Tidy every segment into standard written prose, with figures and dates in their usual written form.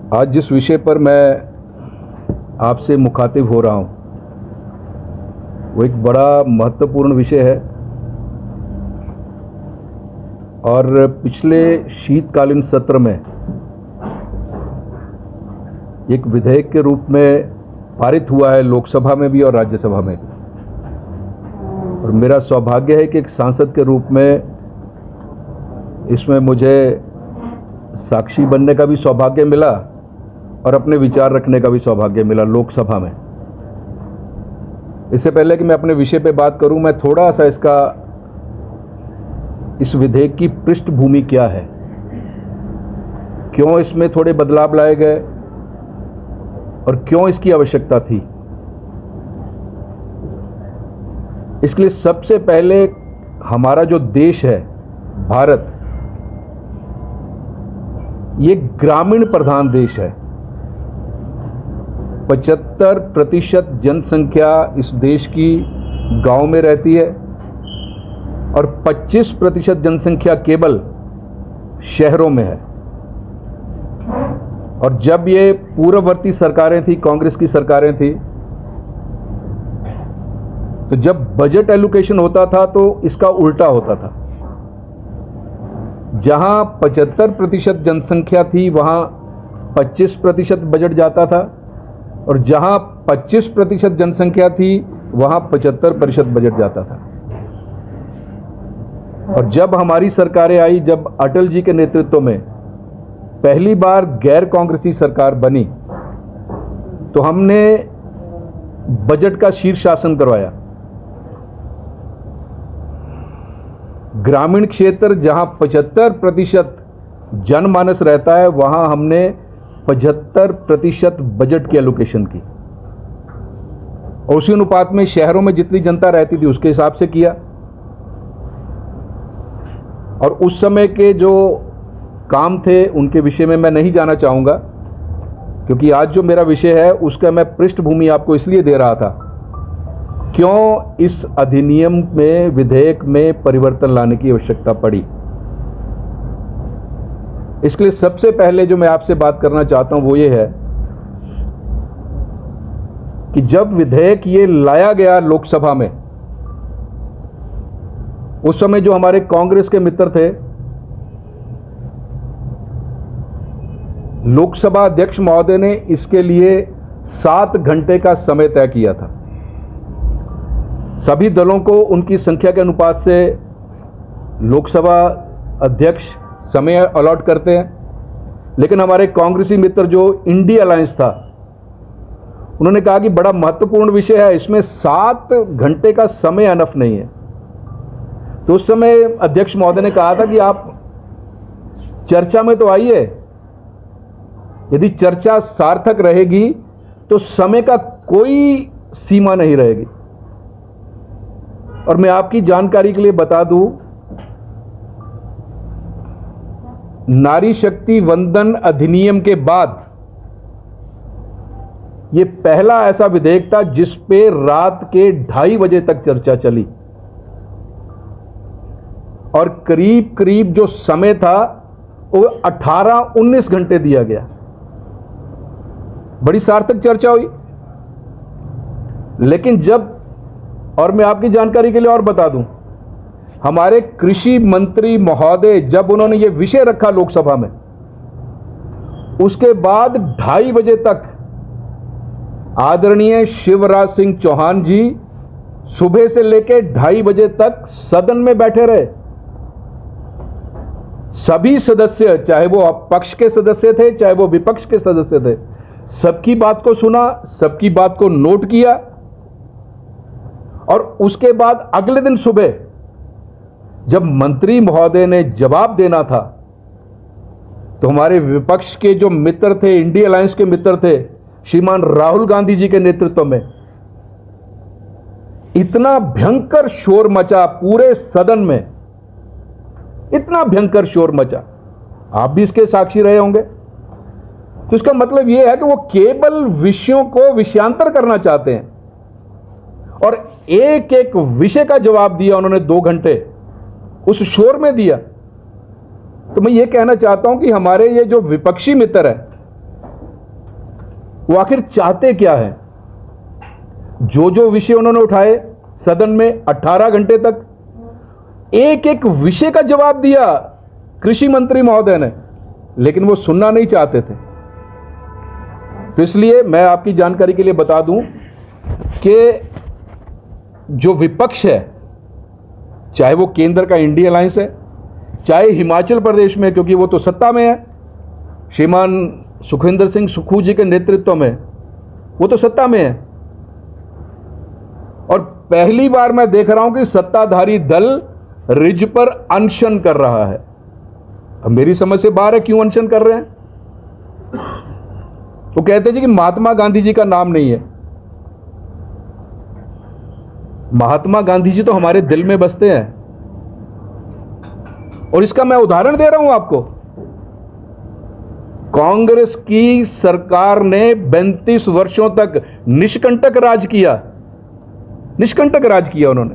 आज जिस विषय पर मैं आपसे मुखातिब हो रहा हूँ वो एक बड़ा महत्वपूर्ण विषय है और पिछले शीतकालीन सत्र में एक विधेयक के रूप में पारित हुआ है, लोकसभा में भी और राज्यसभा में भी। और मेरा सौभाग्य है कि एक सांसद के रूप में इसमें मुझे साक्षी बनने का भी सौभाग्य मिला और अपने विचार रखने का भी सौभाग्य मिला लोकसभा में। इससे पहले कि मैं अपने विषय पे बात करूं, मैं थोड़ा सा इस विधेयक की पृष्ठभूमि क्या है, क्यों इसमें थोड़े बदलाव लाए गए और क्यों इसकी आवश्यकता थी। इसके लिए सबसे पहले हमारा जो देश है भारत, ये ग्रामीण प्रधान देश है। 75% जनसंख्या इस देश की गांव में रहती है और 25% जनसंख्या केवल शहरों में है। और जब ये पूर्ववर्ती सरकारें थी, कांग्रेस की सरकारें थी, तो जब बजट एलोकेशन होता था तो इसका उल्टा होता था। जहां 75% जनसंख्या थी वहां 25% बजट जाता था और जहां 25% जनसंख्या थी वहां 75% बजट जाता था। और जब हमारी सरकारें आई, जब अटल जी के नेतृत्व में पहली बार गैर कांग्रेसी सरकार बनी, तो हमने बजट का शीर्षासन करवाया। ग्रामीण क्षेत्र जहां 75% जनमानस रहता है वहां हमने 75% बजट की एलोकेशन की और उसी अनुपात में शहरों में जितनी जनता रहती थी उसके हिसाब से किया। और उस समय के जो काम थे उनके विषय में मैं नहीं जाना चाहूंगा, क्योंकि आज जो मेरा विषय है उसका मैं पृष्ठभूमि आपको इसलिए दे रहा था क्यों इस अधिनियम में, विधेयक में परिवर्तन लाने की आवश्यकता पड़ी। इसके लिए सबसे पहले जो मैं आपसे बात करना चाहता हूं वो ये है कि जब विधेयक ये लाया गया लोकसभा में, उस समय जो हमारे कांग्रेस के मित्र थे, लोकसभा अध्यक्ष महोदय ने इसके लिए 7 घंटे का समय तय किया था। सभी दलों को उनकी संख्या के अनुपात से लोकसभा अध्यक्ष समय अलॉट करते हैं, लेकिन हमारे कांग्रेसी मित्र जो इंडिया अलायंस था, उन्होंने कहा कि बड़ा महत्वपूर्ण विषय है, इसमें 7 घंटे का समय अनफ नहीं है। तो उस समय अध्यक्ष महोदय ने कहा था कि आप चर्चा में तो आइए, यदि चर्चा सार्थक रहेगी तो समय का कोई सीमा नहीं रहेगी। और मैं आपकी जानकारी के लिए बता दूं, नारी शक्ति वंदन अधिनियम के बाद यह पहला ऐसा विधेयक था जिस पे रात के 2:30 बजे तक चर्चा चली और करीब करीब जो समय था वो 18-19 घंटे दिया गया। बड़ी सार्थक चर्चा हुई। लेकिन जब, और मैं आपकी जानकारी के लिए और बता दूं, हमारे कृषि मंत्री महोदय जब उन्होंने ये विषय रखा लोकसभा में, उसके बाद 2:30 बजे तक आदरणीय शिवराज सिंह चौहान जी सुबह से लेकर 2:30 बजे तक सदन में बैठे रहे। सभी सदस्य, चाहे वो पक्ष के सदस्य थे चाहे वो विपक्ष के सदस्य थे, सबकी बात को सुना, सबकी बात को नोट किया। और उसके बाद अगले दिन सुबह जब मंत्री महोदय ने जवाब देना था, तो हमारे विपक्ष के जो मित्र थे, इंडिया अलायंस के मित्र थे, श्रीमान राहुल गांधी जी के नेतृत्व में, इतना भयंकर शोर मचा पूरे सदन में, इतना भयंकर शोर मचा, आप भी इसके साक्षी रहे होंगे। तो इसका मतलब यह है कि वो केवल विषयों को विषयांतर करना चाहते हैं और एक एक विषय का जवाब दिया उन्होंने 2 घंटे उस शोर में दिया। तो मैं ये कहना चाहता हूं कि हमारे ये जो विपक्षी मित्र है, वो आखिर चाहते क्या है? जो जो विषय उन्होंने उठाए सदन में 18 घंटे तक एक एक विषय का जवाब दिया कृषि मंत्री महोदय ने, लेकिन वो सुनना नहीं चाहते थे। तो इसलिए मैं आपकी जानकारी के लिए बता दूं कि जो विपक्ष है, चाहे वो केंद्र का इंडिया अलायंस है, चाहे हिमाचल प्रदेश में, क्योंकि वो तो सत्ता में है, श्रीमान सुखविंदर सिंह सुक्खू जी के नेतृत्व में वो तो सत्ता में है, और पहली बार मैं देख रहा हूं कि सत्ताधारी दल रिज पर अनशन कर रहा है। अब मेरी समझ से बाहर है क्यों अनशन कर रहे हैं। वो कहते हैं कि महात्मा गांधी जी का नाम नहीं है। महात्मा गांधी जी तो हमारे दिल में बसते हैं, और इसका मैं उदाहरण दे रहा हूं आपको। कांग्रेस की सरकार ने 32 वर्षों तक निष्कंटक राज किया, निष्कंटक राज किया उन्होंने,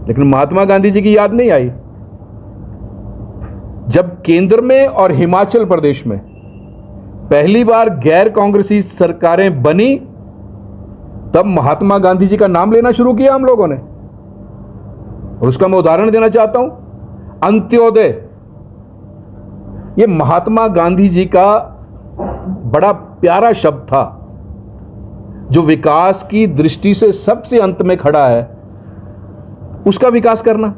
लेकिन महात्मा गांधी जी की याद नहीं आई। जब केंद्र में और हिमाचल प्रदेश में पहली बार गैर कांग्रेसी सरकारें बनी, तब महात्मा गांधी जी का नाम लेना शुरू किया हम लोगों ने। और उसका मैं उदाहरण देना चाहता हूं, अंत्योदय। यह महात्मा गांधी जी का बड़ा प्यारा शब्द था, जो विकास की दृष्टि से सबसे अंत में खड़ा है, उसका विकास करना,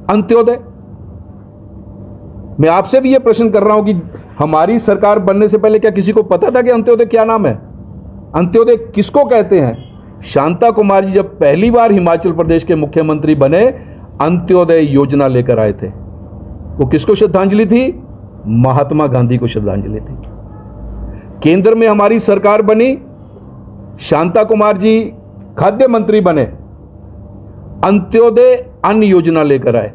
अंत्योदय। मैं आपसे भी यह प्रश्न कर रहा हूं कि हमारी सरकार बनने से पहले क्या किसी को पता था कि अंत्योदय क्या नाम है? अंत्योदय किसको कहते हैं? शांता कुमार जी जब पहली बार हिमाचल प्रदेश के मुख्यमंत्री बने, अंत्योदय योजना लेकर आए थे। वो किसको श्रद्धांजलि थी? महात्मा गांधी को श्रद्धांजलि थी। केंद्र में हमारी सरकार बनी, शांता कुमार जी खाद्य मंत्री बने, अंत्योदय अन्न योजना लेकर आए।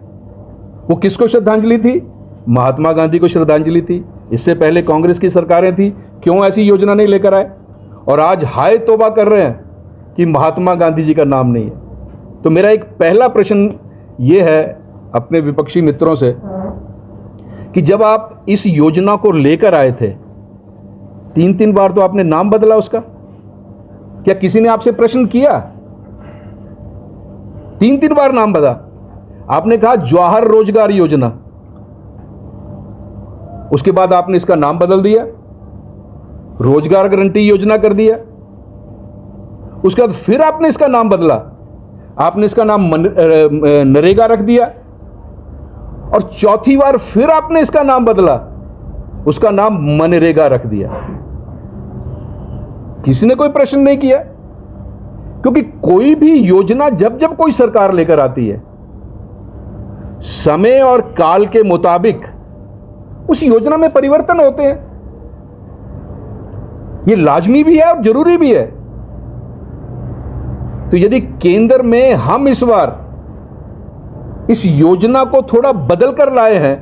वो किसको श्रद्धांजलि थी? महात्मा गांधी को श्रद्धांजलि थी। इससे पहले कांग्रेस की सरकारें थी, क्यों ऐसी योजना नहीं लेकर आए? और आज हाय तौबा कर रहे हैं कि महात्मा गांधी जी का नाम नहीं है। तो मेरा एक पहला प्रश्न यह है अपने विपक्षी मित्रों से कि जब आप इस योजना को लेकर आए थे, 3-3 बार तो आपने नाम बदला उसका। क्या किसी ने आपसे प्रश्न किया? 3-3 बार नाम बदला। आपने कहा जवाहर रोजगार योजना, उसके बाद आपने इसका नाम बदल दिया, रोजगार गारंटी योजना कर दिया। उसके बाद फिर आपने इसका नाम बदला, आपने इसका नाम नरेगा रख दिया, और चौथी बार फिर आपने इसका नाम बदला, उसका नाम मनरेगा रख दिया। किसी ने कोई प्रश्न नहीं किया, क्योंकि कोई भी योजना जब जब कोई सरकार लेकर आती है, समय और काल के मुताबिक उस योजना में परिवर्तन होते हैं। यह लाजमी भी है और जरूरी भी है। तो यदि केंद्र में हम इस बार इस योजना को थोड़ा बदल कर लाए हैं,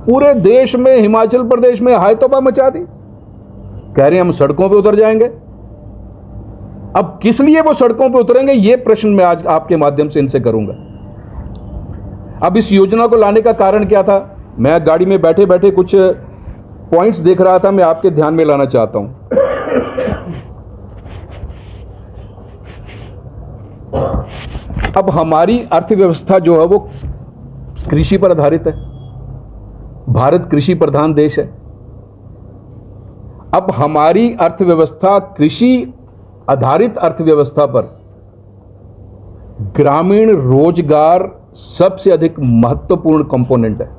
पूरे देश में, हिमाचल प्रदेश में हाय तौबा मचा दी। कह रहे हैं हम सड़कों पे उतर जाएंगे। अब किस लिए वो सड़कों पे उतरेंगे, ये प्रश्न मैं आज आपके माध्यम से इनसे करूंगा। अब इस योजना को लाने का कारण क्या था? मैं गाड़ी में बैठे बैठे कुछ पॉइंट्स देख रहा था, मैं आपके ध्यान में लाना चाहता हूं। अब हमारी अर्थव्यवस्था जो है वो कृषि पर आधारित है। भारत कृषि प्रधान देश है। अब हमारी अर्थव्यवस्था, कृषि आधारित अर्थव्यवस्था पर ग्रामीण रोजगार सबसे अधिक महत्वपूर्ण कंपोनेंट है।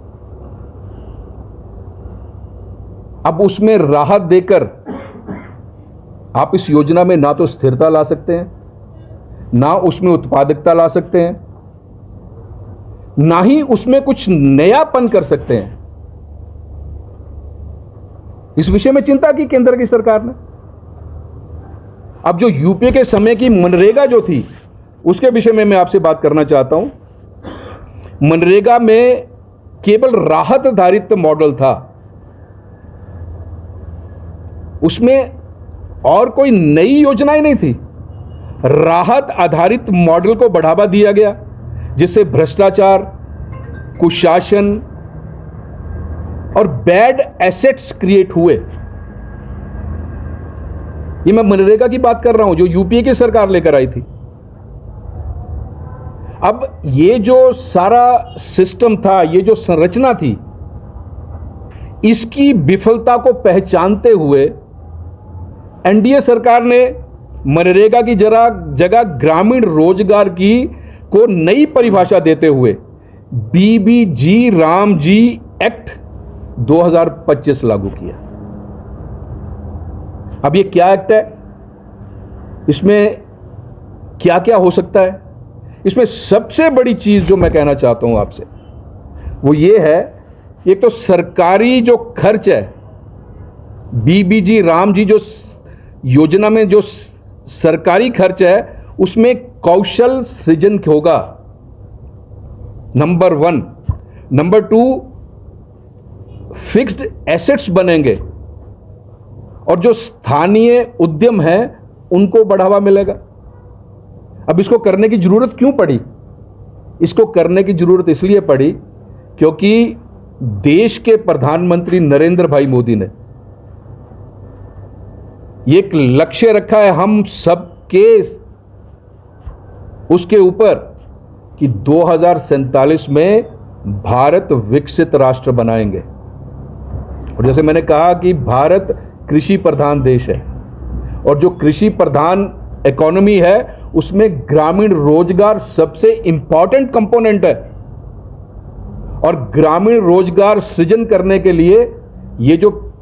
अब उसमें राहत देकर आप इस योजना में ना तो स्थिरता ला सकते हैं, ना उसमें उत्पादकता ला सकते हैं, ना ही उसमें कुछ नयापन कर सकते हैं। इस विषय में चिंता की केंद्र की सरकार ने। अब जो यूपीए के समय की मनरेगा जो थी, उसके विषय में मैं आपसे बात करना चाहता हूं। मनरेगा में केवल राहत आधारित मॉडल था, उसमें और कोई नई योजनाएं नहीं थी। राहत आधारित मॉडल को बढ़ावा दिया गया, जिससे भ्रष्टाचार, कुशासन और बैड एसेट्स क्रिएट हुए। ये मैं मनरेगा की बात कर रहा हूं जो यूपीए की सरकार लेकर आई थी। अब ये जो सारा सिस्टम था, ये जो संरचना थी, इसकी विफलता को पहचानते हुए एनडीए सरकार ने मनरेगा की जगह ग्रामीण रोजगार की को नई परिभाषा देते हुए बीबीजी रामजी एक्ट 2025 लागू किया। अब ये क्या एक्ट है, इसमें क्या क्या हो सकता है? इसमें सबसे बड़ी चीज जो मैं कहना चाहता हूं आपसे वो ये है, एक तो सरकारी जो खर्च है, बीबीजी रामजी जो योजना में जो सरकारी खर्च है उसमें कौशल सृजन होगा, नंबर 1। नंबर 2, फिक्स्ड एसेट्स बनेंगे और जो स्थानीय उद्यम है उनको बढ़ावा मिलेगा। अब इसको करने की जरूरत क्यों पड़ी? इसको करने की जरूरत इसलिए पड़ी क्योंकि देश के प्रधानमंत्री नरेंद्र भाई मोदी ने एक लक्ष्य रखा है हम सबके उसके ऊपर कि 2047 में भारत विकसित राष्ट्र बनाएंगे। और जैसे मैंने कहा कि भारत कृषि प्रधान देश है और जो कृषि प्रधान इकोनॉमी है उसमें ग्रामीण रोजगार सबसे इंपॉर्टेंट कंपोनेंट है। और ग्रामीण रोजगार सृजन करने के लिए ये जो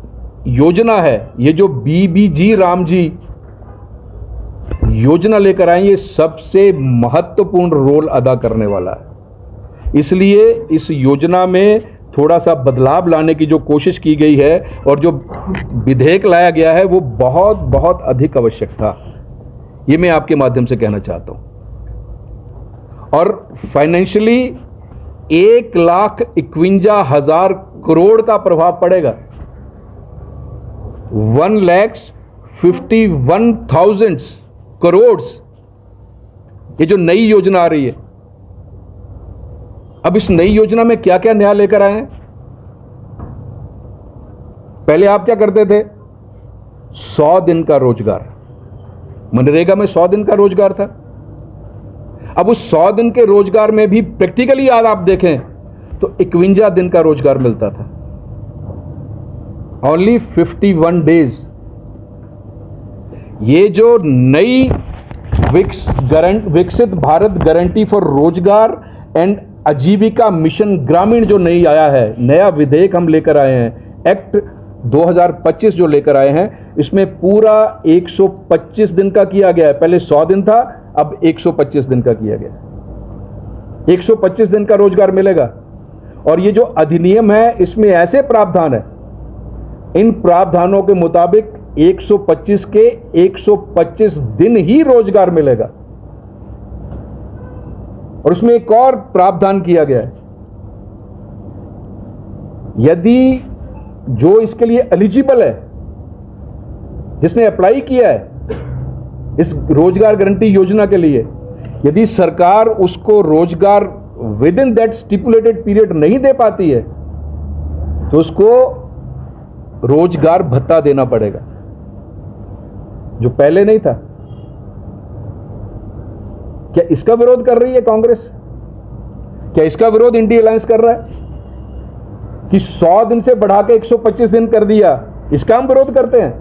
योजना है, ये जो बीबीजी रामजी योजना लेकर आए, ये सबसे महत्वपूर्ण रोल अदा करने वाला है। इसलिए इस योजना में थोड़ा सा बदलाव लाने की जो कोशिश की गई है और जो विधेयक लाया गया है वो बहुत बहुत अधिक आवश्यक था, ये मैं आपके माध्यम से कहना चाहता हूं। और फाइनेंशियली 1,51,000 करोड़ का प्रभाव पड़ेगा। 1,51,000 करोड़ ये जो नई योजना आ रही है। अब इस नई योजना में क्या क्या नया लेकर आए हैं? पहले आप क्या करते थे? 100 दिन का रोजगार, मनरेगा में 100 दिन का रोजगार था। अब उस 100 दिन के रोजगार में भी प्रैक्टिकली आज आप देखें तो 51 दिन का रोजगार मिलता था, ओनली 51 डेज। ये जो नई विकसित भारत गारंटी फॉर रोजगार एंड आजीविका मिशन ग्रामीण जो नई आया है, नया विधेयक हम लेकर आए हैं, एक्ट 2025 जो लेकर आए हैं, इसमें पूरा 125 दिन का किया गया है। पहले 100 दिन था, अब 125 दिन का किया गया। 125 दिन का रोजगार मिलेगा। और ये जो अधिनियम है इसमें ऐसे प्रावधान है, इन प्रावधानों के मुताबिक 125 के 125 दिन ही रोजगार मिलेगा। और उसमें एक और प्रावधान किया गया है, यदि जो इसके लिए एलिजिबल है, जिसने अप्लाई किया है इस रोजगार गारंटी योजना के लिए, यदि सरकार उसको रोजगार with in that stipulated period नहीं दे पाती है तो उसको रोजगार भत्ता देना पड़ेगा, जो पहले नहीं था। क्या इसका विरोध कर रही है कांग्रेस? क्या इसका विरोध इंडिया अलायंस कर रहा है कि 100 दिन से बढ़ा के 125 दिन कर दिया? इसका हम विरोध करते हैं।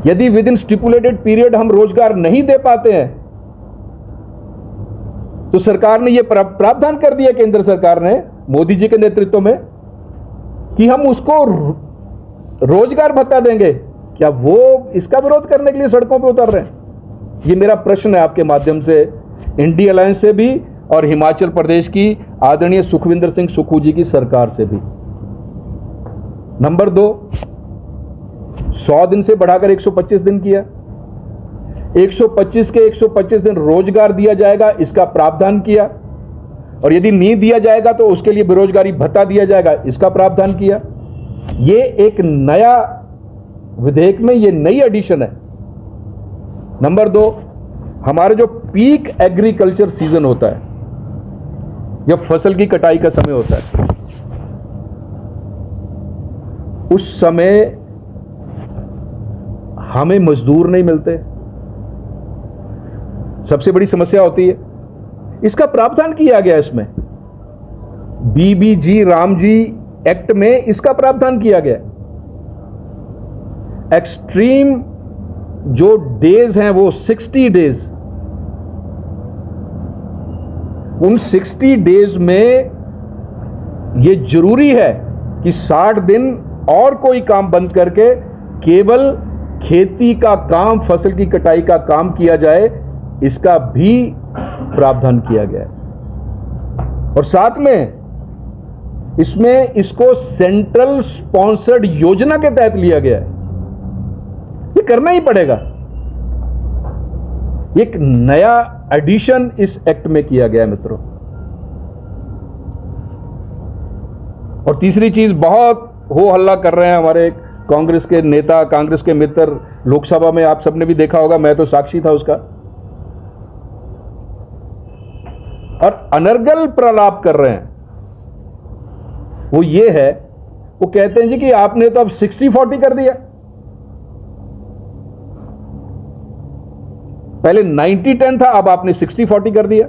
यदि विद इन स्टिपुलेटेड पीरियड हम रोजगार नहीं दे पाते हैं तो सरकार ने यह प्रावधान कर दिया, केंद्र सरकार ने मोदी जी के नेतृत्व में, कि हम उसको रोजगार भत्ता देंगे। क्या वो इसका विरोध करने के लिए सड़कों पर उतर रहे हैं? ये मेरा प्रश्न है आपके माध्यम से इंडिया अलायंस से भी और हिमाचल प्रदेश की आदरणीय सुखविंदर सिंह सुक्खू जी की सरकार से भी। नंबर 2, 100 दिन से बढ़ाकर 125 दिन किया। 125 के 125 दिन रोजगार दिया जाएगा, इसका प्रावधान किया। और यदि नहीं दिया जाएगा तो उसके लिए बेरोजगारी भत्ता दिया जाएगा, इसका प्रावधान किया। ये एक नया विधेयक में ये नई एडिशन है। नंबर 2, हमारे जो पीक एग्रीकल्चर सीजन होता है, जब फसल की कटाई का समय होता है, उस समय हमें मजदूर नहीं मिलते, सबसे बड़ी समस्या होती है। इसका प्रावधान किया गया, इसमें बीबीजी रामजी एक्ट में इसका प्रावधान किया गया। एक्सट्रीम जो डेज हैं वो 60 डेज, उन 60 डेज में ये जरूरी है कि 60 दिन और कोई काम बंद करके केवल खेती का काम, फसल की कटाई का काम किया जाए, इसका भी प्रावधान किया गया है। और साथ में इसमें इसको सेंट्रल स्पॉन्सर्ड योजना के तहत लिया गया है। ये करना ही पड़ेगा, एक नया एडिशन इस एक्ट में किया गया है मित्रों। और तीसरी चीज, बहुत हो हल्ला कर रहे हैं हमारे कांग्रेस के नेता, कांग्रेस के मित्र, लोकसभा में आप सबने भी देखा होगा, मैं तो साक्षी था उसका, और अनर्गल प्रलाप कर रहे हैं। वो ये है, वो कहते हैं जी कि आपने तो अब 60-40 कर दिया, पहले 90-10 था, अब आपने 60-40 कर दिया।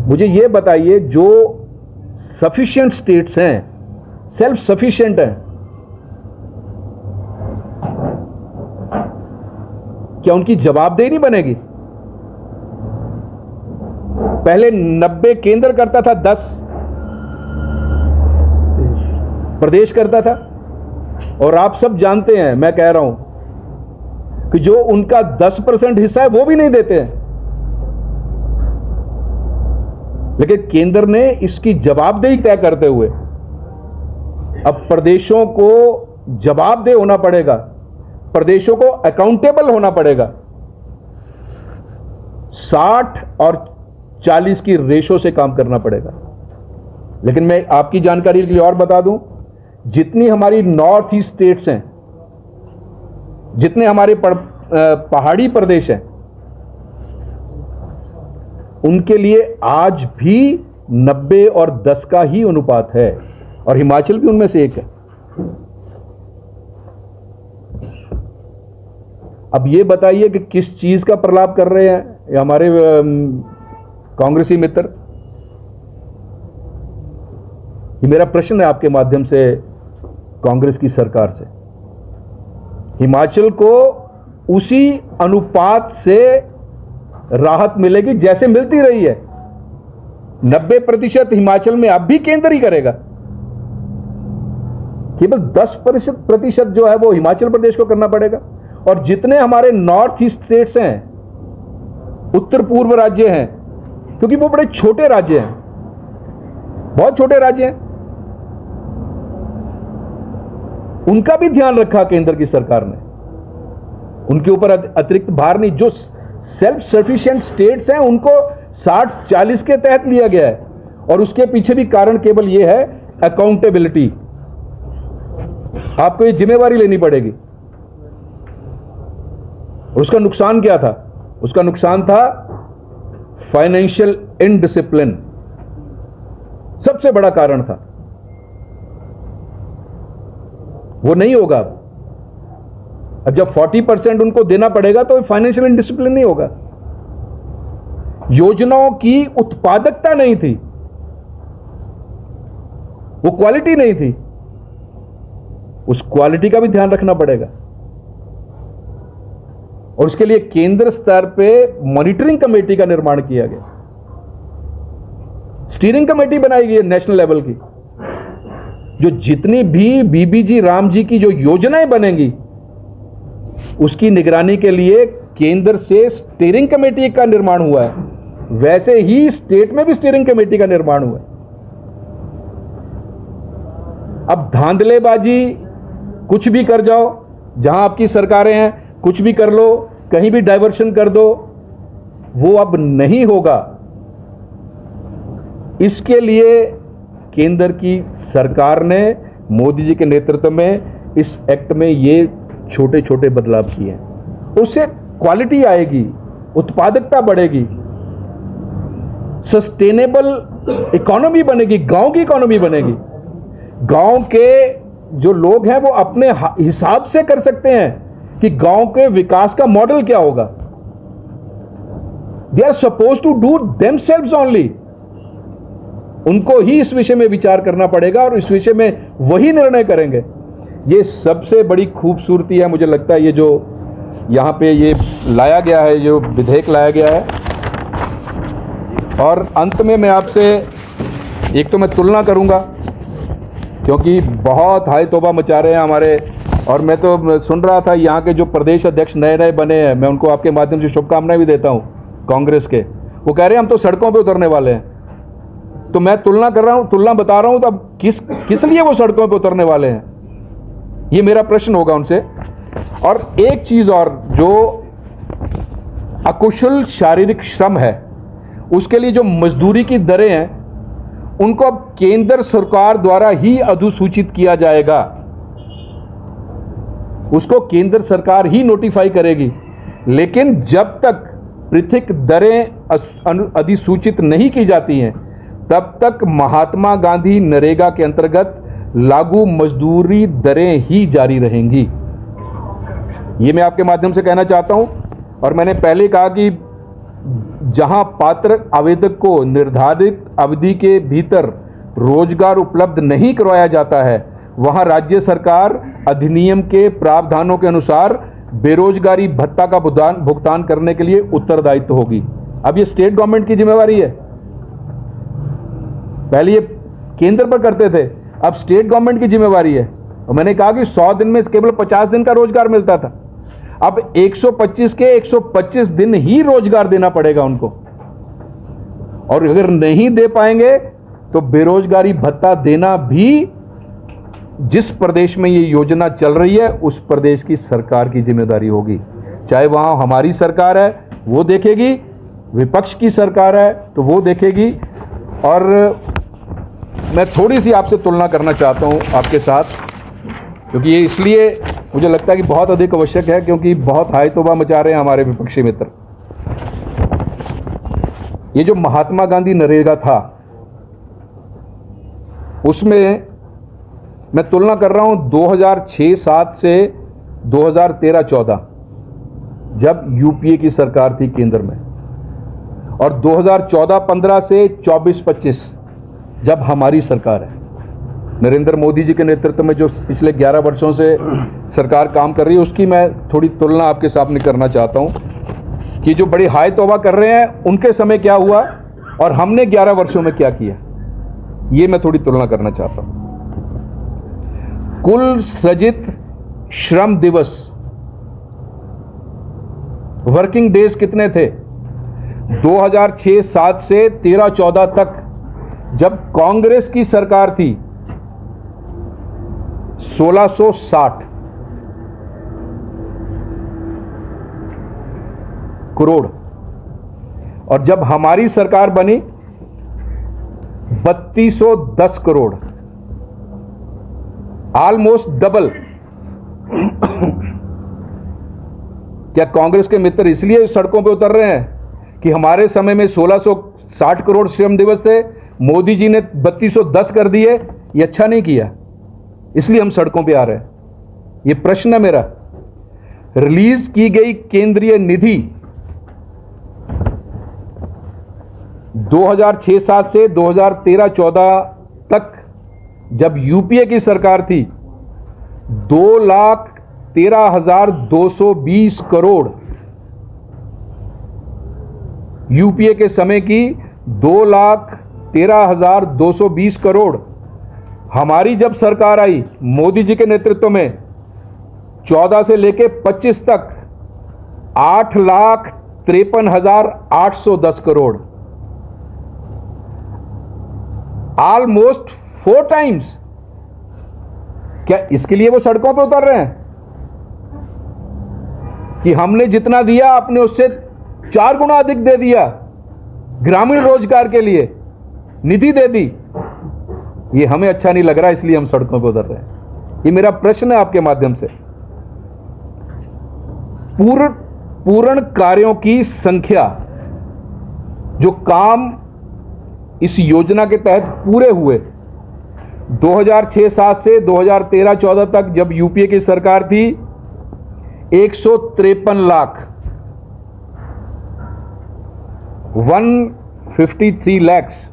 मुझे ये बताइए, जो सफिशिएंट स्टेट्स हैं, सेल्फ सफिशिएंट हैं, क्या उनकी जवाबदेही नहीं बनेगी? पहले 90 केंद्र करता था, 10 प्रदेश करता था। और आप सब जानते हैं, मैं कह रहा हूं कि जो उनका 10% हिस्सा है वो भी नहीं देते हैं। लेकिन केंद्र ने इसकी जवाबदेही तय करते हुए अब प्रदेशों को जवाबदेह होना पड़ेगा, प्रदेशों को अकाउंटेबल होना पड़ेगा। 60 और 40 की रेशो से काम करना पड़ेगा। लेकिन मैं आपकी जानकारी के लिए और बता दूं, जितनी हमारी नॉर्थ ईस्ट स्टेट्स हैं, जितने हमारे पहाड़ी प्रदेश हैं, उनके लिए आज भी 90 और 10 का ही अनुपात है, और हिमाचल भी उनमें से एक है। अब ये बताइए कि किस चीज का प्रलाप कर रहे हैं ये हमारे कांग्रेसी मित्र। ये मेरा प्रश्न है आपके माध्यम से कांग्रेस की सरकार से। हिमाचल को उसी अनुपात से राहत मिलेगी जैसे मिलती रही है। 90% हिमाचल में अब भी केंद्र ही करेगा, केवल 10% जो है वो हिमाचल प्रदेश को करना पड़ेगा। और जितने हमारे नॉर्थ ईस्ट स्टेट्स हैं, उत्तर पूर्व राज्य हैं, क्योंकि वो बड़े छोटे राज्य हैं, बहुत छोटे राज्य हैं, उनका भी ध्यान रखा केंद्र की सरकार ने। उनके ऊपर अतिरिक्त भार नहीं। जो सेल्फ सफिशिएंट स्टेट्स हैं उनको 60-40 के तहत लिया गया है, और उसके पीछे भी कारण केवल यह है अकाउंटेबिलिटी। आपको ये जिम्मेवारी लेनी पड़ेगी। और उसका नुकसान क्या था? उसका नुकसान था फाइनेंशियल इनडिसिप्लिन, सबसे बड़ा कारण था। वो नहीं होगा। अब जब 40% उनको देना पड़ेगा तो फाइनेंशियल इनडिसिप्लिन नहीं होगा। योजनाओं की उत्पादकता नहीं थी, वो क्वालिटी नहीं थी। उस क्वालिटी का भी ध्यान रखना पड़ेगा, और उसके लिए केंद्र स्तर पे मॉनिटरिंग कमेटी का निर्माण किया गया। स्टीयरिंग कमेटी बनाई गई है नेशनल लेवल की, जो जितनी भी बीबीजी रामजी की जो योजनाएं बनेंगी उसकी निगरानी के लिए केंद्र से स्टीयरिंग कमेटी का निर्माण हुआ है। वैसे ही स्टेट में भी स्टीयरिंग कमेटी का निर्माण हुआ है। अब धांधलेबाजी, कुछ भी कर जाओ, जहां आपकी सरकारें हैं कुछ भी कर लो, कहीं भी डाइवर्शन कर दो, वो अब नहीं होगा। इसके लिए केंद्र की सरकार ने मोदी जी के नेतृत्व में इस एक्ट में ये छोटे छोटे बदलाव किए हैं। उससे क्वालिटी आएगी, उत्पादकता बढ़ेगी, सस्टेनेबल इकोनॉमी बनेगी, गांव की इकोनॉमी बनेगी। गांव के जो लोग हैं वो अपने हिसाब से कर सकते हैं कि गांव के विकास का मॉडल क्या होगा। They are suppose to do themselves only. उनको ही इस विषय में विचार करना पड़ेगा और इस विषय में वही निर्णय करेंगे। ये सबसे बड़ी खूबसूरती है, मुझे लगता है, ये जो यहाँ पे ये लाया गया है, जो विधेयक लाया गया है। और अंत में मैं आपसे एक तो मैं तुलना करूँगा, क्योंकि बहुत हाय तौबा मचा रहे हैं हमारे, और मैं तो सुन रहा था यहाँ के जो प्रदेश अध्यक्ष नए नए बने हैं, मैं उनको आपके माध्यम से शुभकामनाएं भी देता हूँ कांग्रेस के। वो कह रहे हैं हम तो सड़कों पे उतरने वाले हैं। तो मैं तुलना कर रहा हूँ, तुलना बता रहा हूँ, तो अब किस लिए वो सड़कों पे उतरने वाले हैं, ये मेरा प्रश्न होगा उनसे। और एक चीज और, जो अकुशल शारीरिक श्रम है उसके लिए जो मजदूरी की दरें हैं, उनको अब केंद्र सरकार द्वारा ही अधिसूचित किया जाएगा। उसको केंद्र सरकार ही नोटिफाई करेगी। लेकिन जब तक पृथक दरें अधिसूचित नहीं की जाती हैं, तब तक महात्मा गांधी नरेगा के अंतर्गत लागू मजदूरी दरें ही जारी रहेंगी। ये मैं आपके माध्यम से कहना चाहता हूं। और मैंने पहले कहा कि जहां पात्र आवेदक को निर्धारित अवधि के भीतर रोजगार उपलब्ध नहीं करवाया जाता है, वहां राज्य सरकार अधिनियम के प्रावधानों के अनुसार बेरोजगारी भत्ता का भुगतान करने के लिए उत्तरदायित्व होगी। अब ये स्टेट गवर्नमेंट की जिम्मेवारी है। पहले ये केंद्र पर करते थे, अब स्टेट गवर्नमेंट की जिम्मेवारी है। और मैंने कहा कि 100 दिन में केवल 50 दिन का रोजगार मिलता था, अब 125 के 125 दिन ही रोजगार देना पड़ेगा उनको। और अगर नहीं दे पाएंगे तो बेरोजगारी भत्ता देना भी, जिस प्रदेश में ये योजना चल रही है उस प्रदेश की सरकार की जिम्मेदारी होगी। चाहे वहां हमारी सरकार है वो देखेगी, विपक्ष की सरकार है तो वो देखेगी। और मैं थोड़ी सी आपसे तुलना करना चाहता हूं आपके साथ, क्योंकि ये इसलिए मुझे लगता है कि बहुत अधिक आवश्यक है, क्योंकि बहुत हाय तौबा मचा रहे हैं हमारे विपक्षी मित्र। ये जो महात्मा गांधी नरेगा था, उसमें मैं तुलना कर रहा हूं 2006-07 से 2013-14, जब यूपीए की सरकार थी केंद्र में, और 2014-15 से 24-25 जब हमारी सरकार है। नरेंद्र मोदी जी के नेतृत्व में जो पिछले 11 वर्षों से सरकार काम कर रही है, उसकी मैं थोड़ी तुलना आपके सामने करना चाहता हूं कि जो बड़ी हाय तौबा कर रहे हैं उनके समय क्या हुआ और हमने 11 वर्षों में क्या किया, ये मैं थोड़ी तुलना करना चाहता हूं। कुल सृजित श्रम दिवस, वर्किंग डेज कितने थे 2006-07 से 13-14 तक, जब कांग्रेस की सरकार थी? 1660 करोड़। और जब हमारी सरकार बनी 3210 करोड़, ऑलमोस्ट डबल। क्या कांग्रेस के मित्र इसलिए सड़कों पे उतर रहे हैं कि हमारे समय में 1660 करोड़ श्रम दिवस थे, मोदी जी ने 3210 कर दिए, ये अच्छा नहीं किया, इसलिए हम सड़कों पे आ रहे हैं? ये प्रश्न है मेरा। रिलीज की गई केंद्रीय निधि 2006-07 से 2013-14 तक, जब यूपीए की सरकार थी, 2,13,220 करोड़। यूपीए के समय की 2,13,220 करोड़। हमारी जब सरकार आई मोदी जी के नेतृत्व में 14 से लेके 25 तक 8,53,810 करोड़, ऑलमोस्ट 4 टाइम्स। क्या इसके लिए वो सड़कों पर उतर रहे हैं कि हमने जितना दिया आपने उससे 4 गुना अधिक दे दिया, ग्रामीण रोजगार के लिए निधि दे दी? ये हमें अच्छा नहीं लग रहा, इसलिए हम सड़कों पर उतर रहे हैं। ये मेरा प्रश्न है आपके माध्यम से। पूर्ण कार्यों की संख्या, जो काम इस योजना के तहत पूरे हुए, 2006-7 से 2013-14 तक जब यूपीए की सरकार थी 153 लाख 153 लैक्स,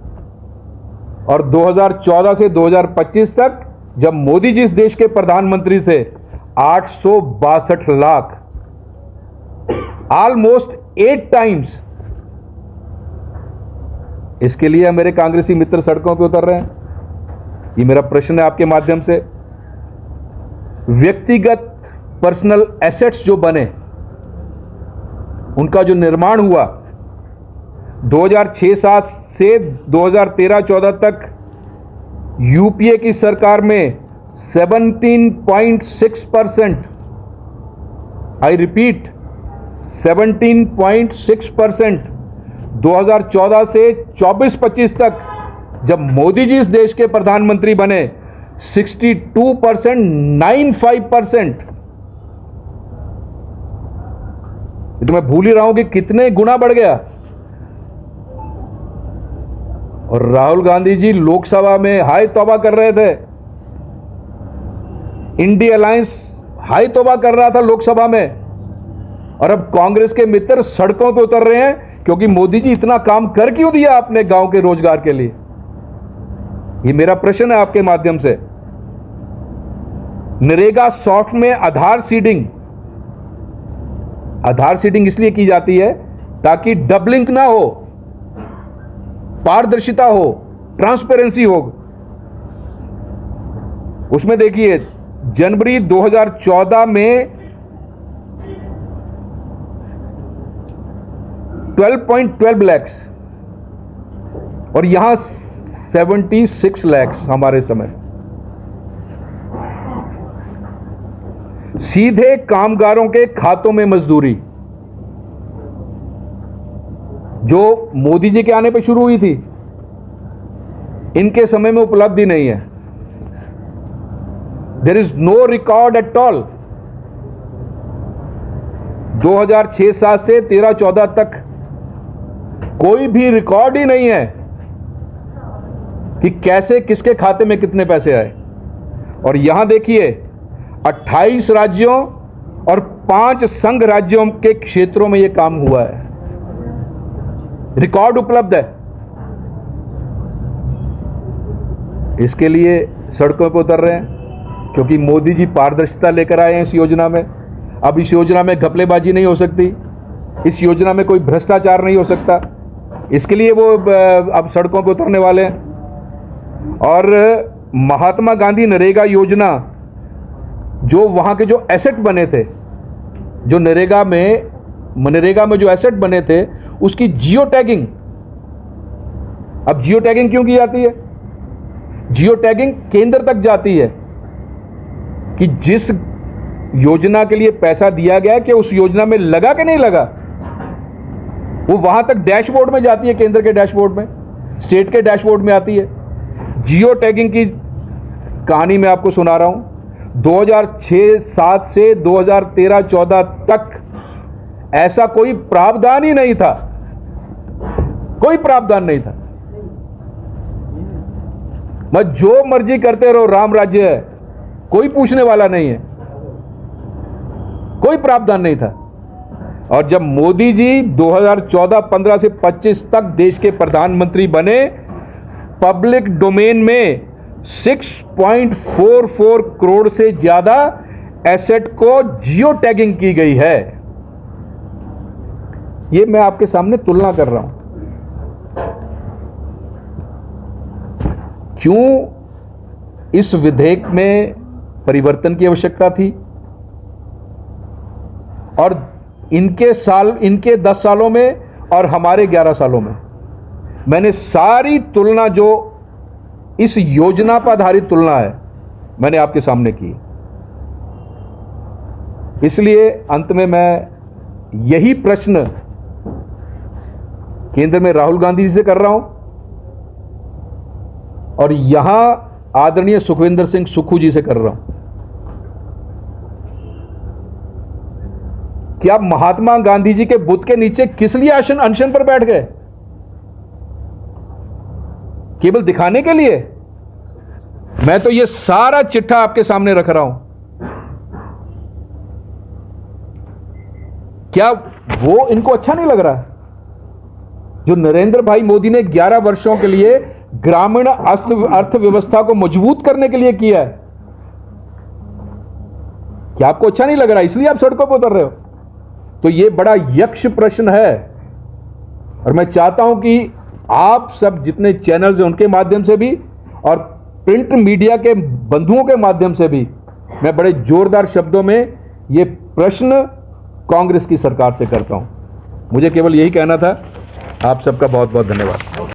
और 2014 से 2025 तक जब मोदी जी इस देश के प्रधानमंत्री से 862 लाख, ऑलमोस्ट 8 टाइम्स। इसके लिए मेरे कांग्रेसी मित्र सड़कों पे उतर रहे हैं। ये मेरा प्रश्न है आपके माध्यम से। व्यक्तिगत पर्सनल एसेट्स जो बने, उनका जो निर्माण हुआ 2006-7 से 2013-14 तक यूपीए की सरकार में 17.6%, आई रिपीट 17.6%, 2014 से 24-25 तक जब मोदी जी इस देश के प्रधानमंत्री बने 62.95%। तो मैं भूल ही रहा हूं कि कितने गुना बढ़ गया। और राहुल गांधी जी लोकसभा में हाय तौबा कर रहे थे, इंडिया अलायंस हाय तौबा कर रहा था लोकसभा में, और अब कांग्रेस के मित्र सड़कों पे उतर रहे हैं क्योंकि मोदी जी इतना काम कर क्यों दिया अपने गांव के रोजगार के लिए। ये मेरा प्रश्न है आपके माध्यम से। नरेगा सॉफ्ट में आधार सीडिंग इसलिए की जाती है ताकि डबलिंग ना हो, पारदर्शिता हो, ट्रांसपेरेंसी हो। उसमें देखिए जनवरी 2014 में 12.12 लैक्स और यहां 76 लैक्स हमारे समय। सीधे कामगारों के खातों में मजदूरी जो मोदी जी के आने पे शुरू हुई थी, इनके समय में उपलब्धि नहीं है। There is no record at all. 2006-7 से 13-14 तक कोई भी रिकॉर्ड ही नहीं है कि कैसे किसके खाते में कितने पैसे आए। और यहां देखिए 28 राज्यों और 5 संघ राज्यों के क्षेत्रों में यह काम हुआ है, रिकॉर्ड उपलब्ध है। इसके लिए सड़कों पर उतर रहे हैं क्योंकि मोदी जी पारदर्शिता लेकर आए हैं इस योजना में। अब इस योजना में घपलेबाजी नहीं हो सकती, इस योजना में कोई भ्रष्टाचार नहीं हो सकता। इसके लिए वो अब सड़कों पर उतरने वाले हैं। और महात्मा गांधी नरेगा योजना, जो वहां के जो एसेट बने थे, जो नरेगा में जो एसेट बने थे, उसकी जियो टैगिंग। अब जियो टैगिंग क्यों की जाती है? जियो टैगिंग केंद्र तक जाती है कि जिस योजना के लिए पैसा दिया गया कि उस योजना में लगा कि नहीं लगा, वो वहां तक डैशबोर्ड में जाती है, केंद्र के डैशबोर्ड में, स्टेट के डैशबोर्ड में आती है। जियो टैगिंग की कहानी मैं आपको सुना रहा हूं। 2006-7 से 2013-14 तक ऐसा कोई प्रावधान ही नहीं था, कोई प्रावधान नहीं था। मैं जो मर्जी करते रहो, राम राज्य है, कोई पूछने वाला नहीं है, कोई प्रावधान नहीं था। और जब मोदी जी 2014-15 से 25 तक देश के प्रधानमंत्री बने, पब्लिक डोमेन में 6.44 करोड़ से ज्यादा एसेट को जियो टैगिंग की गई है। ये मैं आपके सामने तुलना कर रहा हूं। क्यों इस विधेयक में परिवर्तन की आवश्यकता थी? और इनके 10 सालों में और हमारे 11 सालों में मैंने सारी तुलना, जो इस योजना पर आधारित तुलना है, मैंने आपके सामने की। इसलिए अंत में मैं यही प्रश्न केंद्र में राहुल गांधी जी से कर रहा हूं और यहां आदरणीय सुखविंदर सिंह सुक्खू जी से कर रहा हूं कि आप महात्मा गांधी जी के बुत के नीचे किस लिए अनशन पर बैठ गए? केवल दिखाने के लिए? मैं तो ये सारा चिट्ठा आपके सामने रख रहा हूं। क्या वो इनको अच्छा नहीं लग रहा जो नरेंद्र भाई मोदी ने 11 वर्षों के लिए ग्रामीण अर्थव्यवस्था को मजबूत करने के लिए किया है? क्या आपको अच्छा नहीं लग रहा इसलिए आप सड़कों पर उतर रहे हो? तो ये बड़ा यक्ष प्रश्न है और मैं चाहता हूं कि आप सब जितने चैनल्स हैं उनके माध्यम से भी और प्रिंट मीडिया के बंधुओं के माध्यम से भी मैं बड़े जोरदार शब्दों में ये प्रश्न कांग्रेस की सरकार से करता हूं। मुझे केवल यही कहना था। आप सबका बहुत बहुत धन्यवाद।